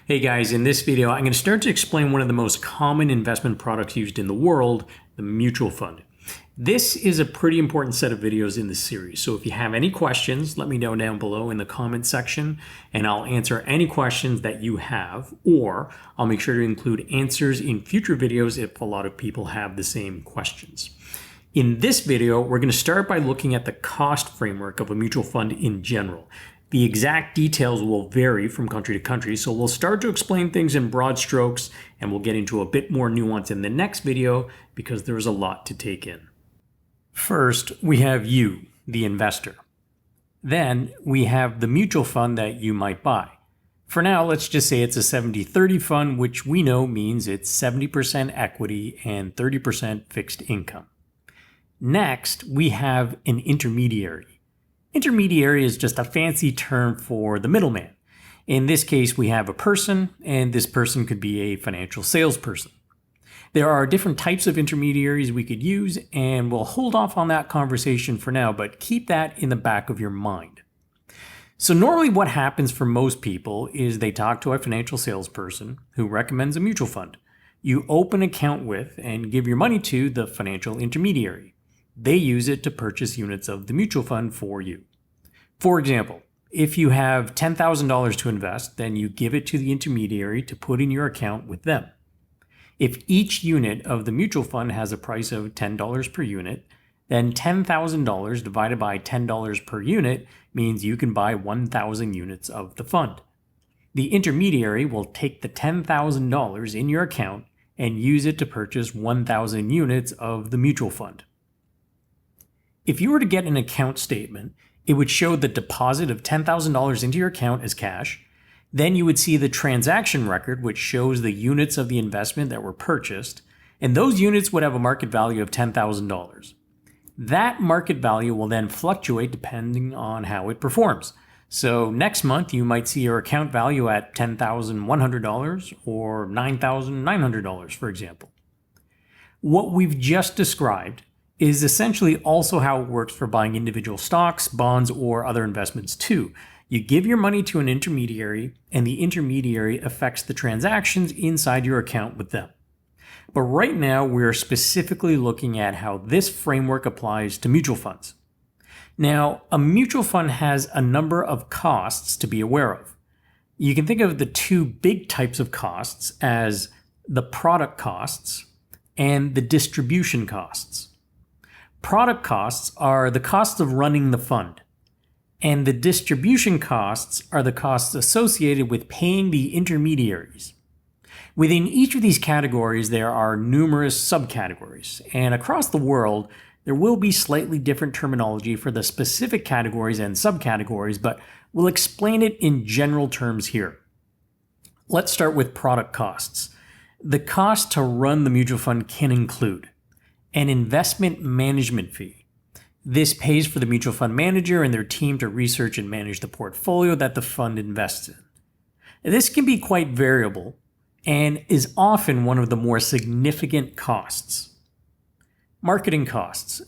Hey guys, in this video, I'm going to start to explain one of the most common investment products used in the world, the mutual fund. This is a pretty important set of videos in this series, so if you have any questions, let me know down below in the comment section, and I'll answer any questions that you have, or I'll make sure to include answers in future videos if a lot of people have the same questions. In this video, we're going to start by looking at the cost framework of a mutual fund in general. The exact details will vary from country to country, so we'll start to explain things in broad strokes, and we'll get into a bit more nuance in the next video because there's a lot to take in. First, we have you, the investor. Then we have the mutual fund that you might buy. For now, let's just say it's a 70-30 fund, which we know means it's 70% equity and 30% fixed income. Next, we have an intermediary. Intermediary is just a fancy term for the middleman. In this case, we have a person, and this person could be a financial salesperson. There are different types of intermediaries we could use, and we'll hold off on that conversation for now, but keep that in the back of your mind. So normally what happens for most people is they talk to a financial salesperson who recommends a mutual fund. You open an account with and give your money to the financial intermediary. They use it to purchase units of the mutual fund for you. For example, if you have $10,000 to invest, then you give it to the intermediary to put in your account with them. If each unit of the mutual fund has a price of $10 per unit, then $10,000 divided by $10 per unit means you can buy 1,000 units of the fund. The intermediary will take the $10,000 in your account and use it to purchase 1,000 units of the mutual fund. If you were to get an account statement, it would show the deposit of $10,000 into your account as cash. Then you would see the transaction record, which shows the units of the investment that were purchased, and those units would have a market value of $10,000. That market value will then fluctuate depending on how it performs. So next month, you might see your account value at $10,100 or $9,900, for example. What we've just described is essentially also how it works for buying individual stocks, bonds, or other investments too. You give your money to an intermediary, and the intermediary affects the transactions inside your account with them. But right now, we're specifically looking at how this framework applies to mutual funds. Now, a mutual fund has a number of costs to be aware of. You can think of the two big types of costs as the product costs and the distribution costs. Product costs are the costs of running the fund, and the distribution costs are the costs associated with paying the intermediaries. Within each of these categories, there are numerous subcategories, and across the world, there will be slightly different terminology for the specific categories and subcategories, but we'll explain it in general terms here. Let's start with product costs. The cost to run the mutual fund can include an investment management fee. This pays for the mutual fund manager and their team to research and manage the portfolio that the fund invests in. This can be quite variable and is often one of the more significant costs. Marketing costs.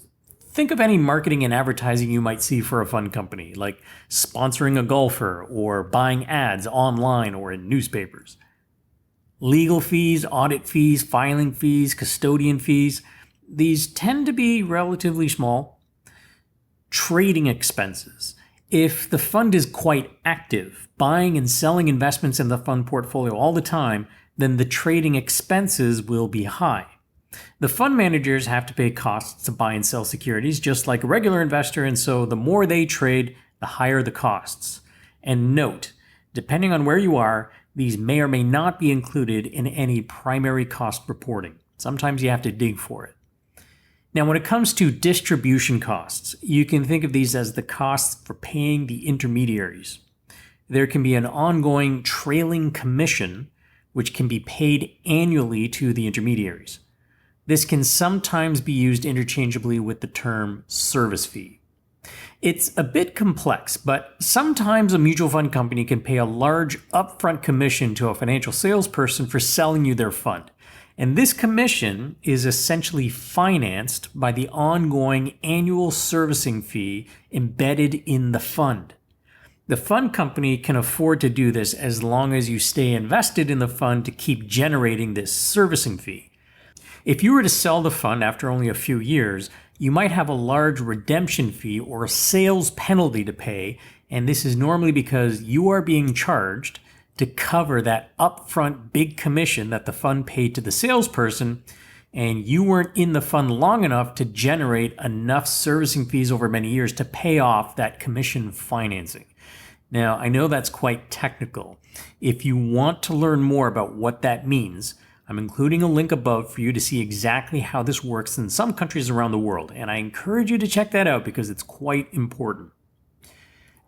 Think of any marketing and advertising you might see for a fund company, like sponsoring a golfer or buying ads online or in newspapers. Legal fees, audit fees, filing fees, custodian fees. These tend to be relatively small. Trading expenses. If the fund is quite active, buying and selling investments in the fund portfolio all the time, then the trading expenses will be high. The fund managers have to pay costs to buy and sell securities just like a regular investor, and so the more they trade, the higher the costs. And note, depending on where you are, these may or may not be included in any primary cost reporting. Sometimes you have to dig for it. Now, when it comes to distribution costs, you can think of these as the costs for paying the intermediaries. There can be an ongoing trailing commission, which can be paid annually to the intermediaries. This can sometimes be used interchangeably with the term service fee. It's a bit complex, but sometimes a mutual fund company can pay a large upfront commission to a financial salesperson for selling you their fund. And this commission is essentially financed by the ongoing annual servicing fee embedded in the fund. The fund company can afford to do this as long as you stay invested in the fund to keep generating this servicing fee. If you were to sell the fund after only a few years, you might have a large redemption fee or sales penalty to pay, and this is normally because you are being charged to cover that upfront big commission that the fund paid to the salesperson, and you weren't in the fund long enough to generate enough servicing fees over many years to pay off that commission financing. Now, I know that's quite technical. If you want to learn more about what that means, I'm including a link above for you to see exactly how this works in some countries around the world, and I encourage you to check that out because it's quite important.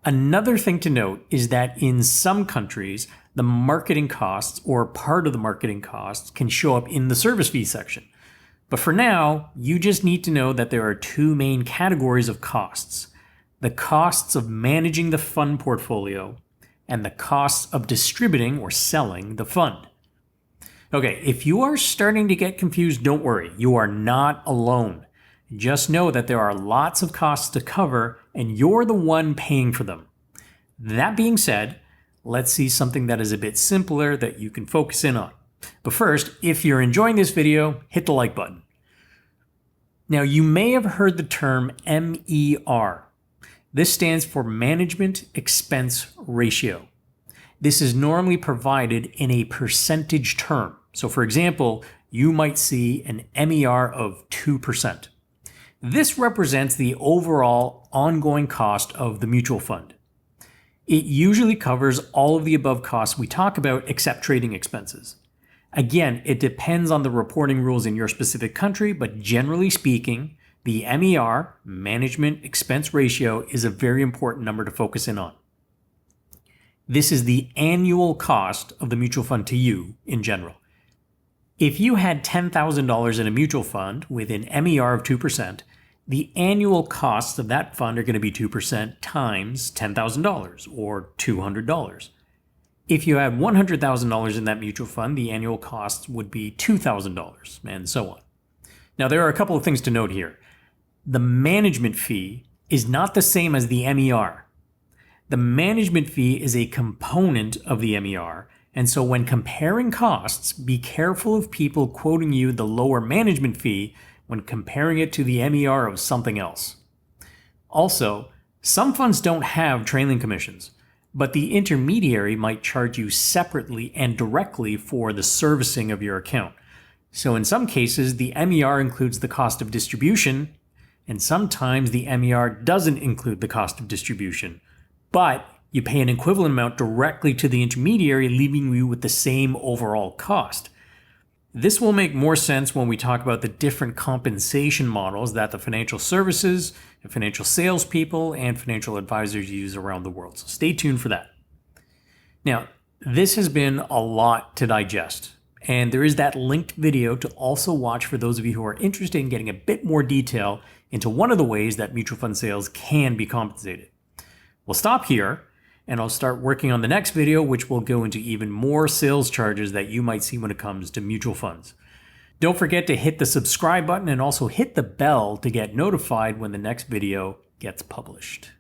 Another thing to note is that in some countries, the marketing costs or part of the marketing costs can show up in the service fee section. But for now, you just need to know that there are two main categories of costs: the costs of managing the fund portfolio and the costs of distributing or selling the fund. Okay, if you are starting to get confused, don't worry, you are not alone. Just know that there are lots of costs to cover and you're the one paying for them. That being said, let's see something that is a bit simpler that you can focus in on. But first, if you're enjoying this video, hit the like button. Now, you may have heard the term MER. This stands for Management Expense Ratio. This is normally provided in a percentage term. So for example, you might see an MER of 2%. This represents the overall ongoing cost of the mutual fund. It usually covers all of the above costs we talk about except trading expenses. Again, it depends on the reporting rules in your specific country, but generally speaking, the MER, Management Expense Ratio, is a very important number to focus in on. This is the annual cost of the mutual fund to you in general. If you had $10,000 in a mutual fund with an MER of 2%, the annual costs of that fund are going to be 2% times $10,000 or $200. If you had $100,000 in that mutual fund, the annual costs would be $2,000 and so on. Now, there are a couple of things to note here. The management fee is not the same as the MER. The management fee is a component of the MER, and so when comparing costs, be careful of people quoting you the lower management fee when comparing it to the MER of something else. Also, some funds don't have trailing commissions, but the intermediary might charge you separately and directly for the servicing of your account. So in some cases, the MER includes the cost of distribution, and sometimes the MER doesn't include the cost of distribution. But you pay an equivalent amount directly to the intermediary, leaving you with the same overall cost. This will make more sense when we talk about the different compensation models that the financial services, and financial salespeople, and financial advisors use around the world. So stay tuned for that. Now, this has been a lot to digest, and there is that linked video to also watch for those of you who are interested in getting a bit more detail into one of the ways that mutual fund sales can be compensated. We'll stop here, and I'll start working on the next video, which will go into even more sales charges that you might see when it comes to mutual funds. Don't forget to hit the subscribe button and also hit the bell to get notified when the next video gets published.